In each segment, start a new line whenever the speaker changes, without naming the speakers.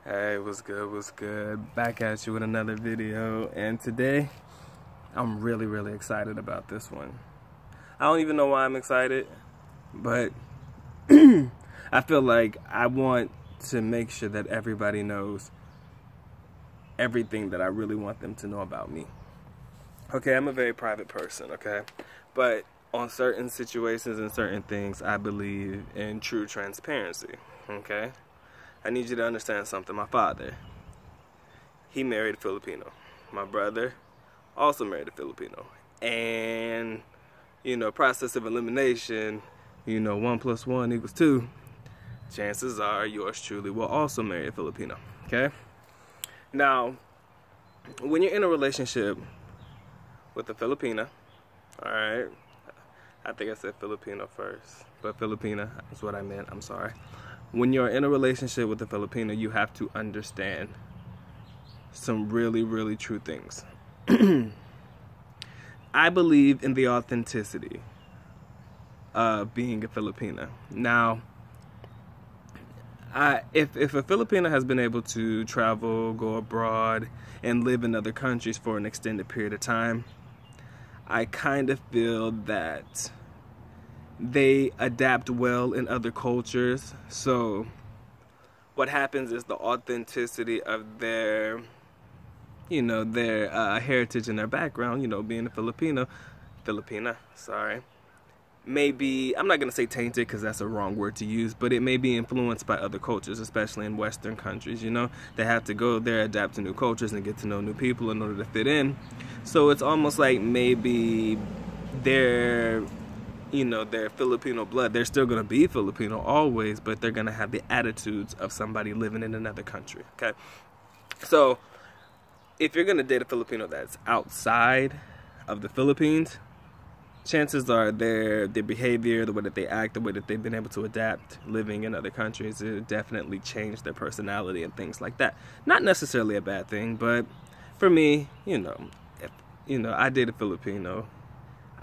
Hey, what's good, what's good? Back at you with another video, and today I'm really excited about this one. I don't even know why I'm excited, but I feel like I want to make sure that everybody knows everything that I really want them to know about me. Okay, I'm a very private person, okay? But on certain situations and certain things, I believe in true transparency, okay? I need you to understand something. My father, he married a Filipino. My brother also married a Filipino. And, process of elimination, 1 + 1 = 2. Chances are yours truly will also marry a Filipino, okay? Now, when you're in a relationship with a Filipina, all right, I think I said Filipino first, but Filipina is what I meant, I'm sorry. When you're in a relationship with a Filipino, you have to understand some really true things. I believe in the authenticity of being a Filipina. Now, if a Filipina has been able to travel, go abroad, and live in other countries for an extended period of time, I kind of feel that they adapt well in other cultures. So what happens is the authenticity of their heritage and their background, being a Filipina, sorry, maybe, I'm not going to say tainted because that's a wrong word to use, but it may be influenced by other cultures, especially in Western countries. They have to go there, adapt to new cultures, and get to know new people in order to fit in. So it's almost like maybe their Filipino blood, they're still going to be Filipino always, but they're going to have the attitudes of somebody living in another country, okay? So if you're going to date a Filipino that's outside of the Philippines, chances are their behavior, the way that they act, the way that they've been able to adapt living in other countries, it definitely changed their personality and things like that. Not necessarily a bad thing, but for me, if I date a Filipino,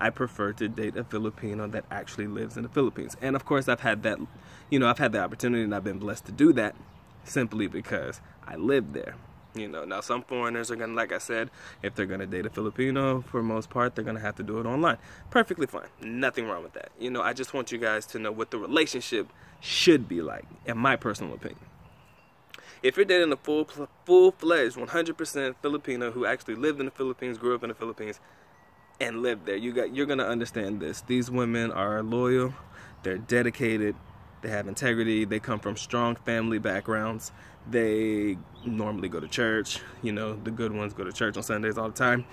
I prefer to date a Filipino that actually lives in the Philippines. And of course, I've had that, I've had the opportunity, and I've been blessed to do that simply because I live there. Now some foreigners are gonna, like I said, if they're gonna date a Filipino, for most part, they're gonna have to do it online. Perfectly fine, nothing wrong with that. I just want you guys to know what the relationship should be like, in my personal opinion. If you're dating a full-fledged, 100% Filipino who actually lived in the Philippines, grew up in the Philippines, and live there, you're gonna understand this. These women are loyal, they're dedicated, they have integrity, they come from strong family backgrounds, they normally go to church, the good ones go to church on Sundays all the time,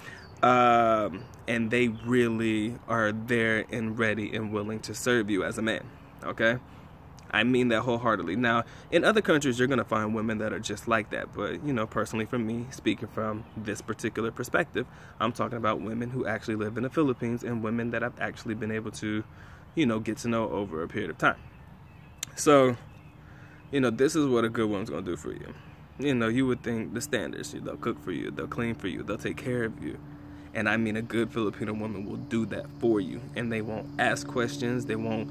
and they really are there and ready and willing to serve you as a man, okay? I mean that wholeheartedly. Now, in other countries, you're going to find women that are just like that. But, personally for me, speaking from this particular perspective, I'm talking about women who actually live in the Philippines and women that I've actually been able to, get to know over a period of time. So, this is what a good woman's going to do for you. You would think the standards, they'll cook for you, they'll clean for you, they'll take care of you. And I mean, a good Filipino woman will do that for you. And they won't ask questions, they won't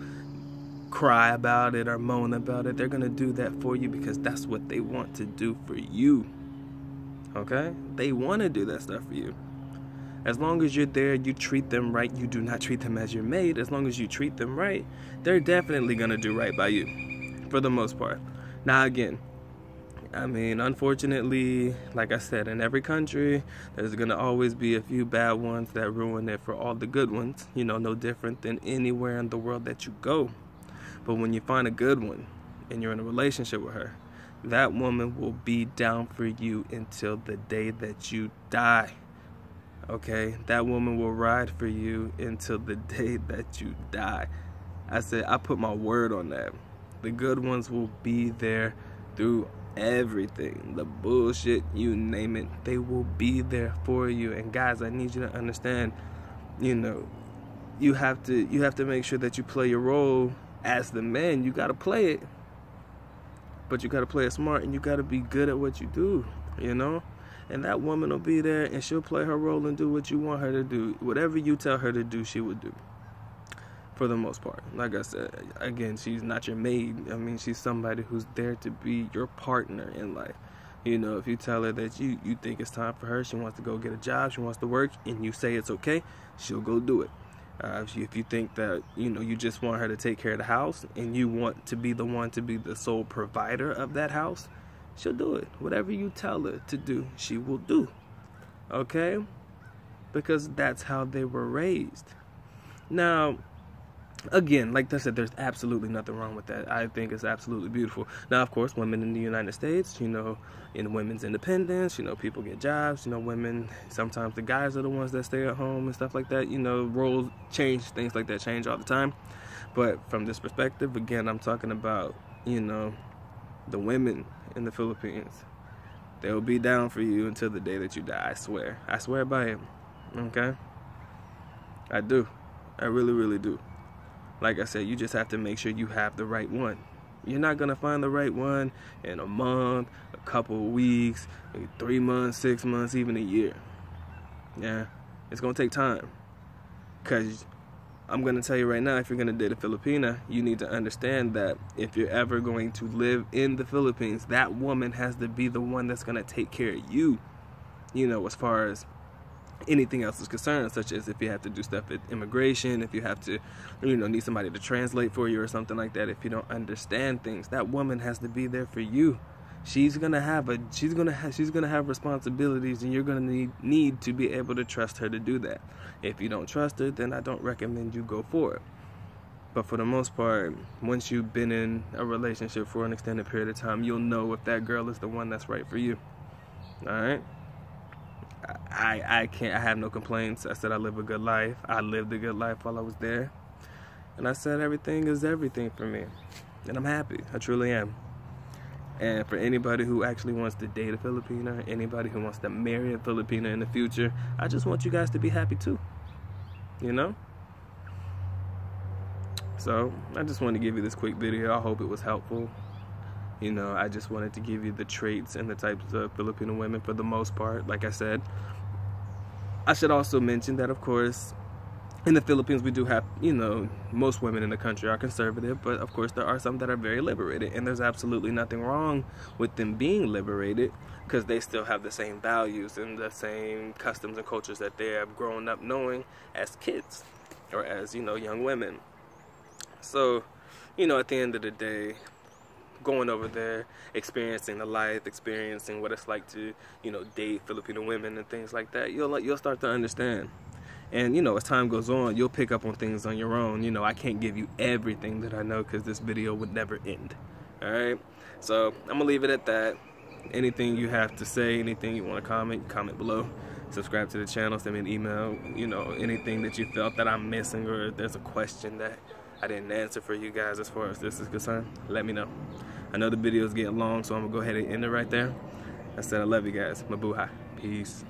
cry about it or moan about it. They're gonna do that for you because that's what they want to do for you, okay? They want to do that stuff for you. As long as you're there, you treat them right, you do not treat them as your maid. As long as you treat them right, they're definitely gonna do right by you, for the most part. Now again, I mean, unfortunately, like I said, in every country, there's gonna always be a few bad ones that ruin it for all the good ones. No different than anywhere in the world that you go. But when you find a good one and you're in a relationship with her, that woman will be down for you until the day that you die. Okay? That woman will ride for you until the day that you die. I said, I put my word on that. The good ones will be there through everything. The bullshit, you name it, they will be there for you. And guys, I need you to understand, you have to make sure that you play your role. As the man, you gotta play it, but you gotta play it smart, and you gotta be good at what you do, and that woman will be there, and she'll play her role and do what you want her to do. Whatever you tell her to do, she will do. for the most part. Like I said, again, she's not your maid. I mean, she's somebody who's there to be your partner in life. You know, if you tell her that you think it's time for her, she wants to go get a job, she wants to work, and you say it's okay, she'll go do it. If you think that, you know, you just want her to take care of the house and you want to be the one to be the sole provider of that house, she'll do it. Whatever you tell her to do, she will do. Okay? Because that's how they were raised. Now, again, like I said, there's absolutely nothing wrong with that. I think it's absolutely beautiful. Now, of course, women in the United States, you know, in women's independence, you know, people get jobs, you know, women, sometimes the guys are the ones that stay at home and stuff like that. You know, roles change, things like that change all the time. But from this perspective, again, I'm talking about, you know, the women in the Philippines. They'll be down for you until the day that you die, I swear. I swear by it, okay? I do. I really, really do. Like I said, you just have to make sure you have the right one. You're not going to find the right one in a month, a couple of weeks, 3 months, 6 months, even a year. Yeah, it's going to take time. Because I'm going to tell you right now, if you're going to date a Filipina, you need to understand that if you're ever going to live in the Philippines, that woman has to be the one that's going to take care of you. You know, as far as anything else is concerned, such as if you have to do stuff at immigration, if you have to, you know, need somebody to translate for you or something like that. If you don't understand things, that woman has to be there for you. She's gonna have responsibilities, and you're gonna need to be able to trust her to do that. If you don't trust her, then I don't recommend you go for it. But for the most part, once you've been in a relationship for an extended period of time, you'll know if that girl is the one that's right for you. All right. I have no complaints. I said I live a good life. I lived a good life while I was there. And I said everything is everything for me. And I'm happy. I truly am. And for anybody who actually wants to date a Filipina, anybody who wants to marry a Filipina in the future, I just want you guys to be happy too. You know? So, I just wanted to give you this quick video. I hope it was helpful. You know, I just wanted to give you the traits and the types of Filipino women for the most part, like I said. I should also mention that, of course, in the Philippines we do have, you know, most women in the country are conservative, but of course there are some that are very liberated, and there's absolutely nothing wrong with them being liberated, because they still have the same values and the same customs and cultures that they have grown up knowing as kids, or as, you know, young women. So, you know, at the end of the day, going over there, experiencing the life, experiencing what it's like to, you know, date Filipino women and things like that, you'll start to understand. And, you know, as time goes on, you'll pick up on things on your own. You know, I can't give you everything that I know because this video would never end. All right? So, I'm going to leave it at that. Anything you have to say, anything you want to comment below. Subscribe to the channel, send me an email. You know, anything that you felt that I'm missing, or if there's a question that I didn't answer for you guys as far as this is concerned, let me know. I know the video's getting long, so I'm going to go ahead and end it right there. I said I love you guys. Mabuhay. Peace.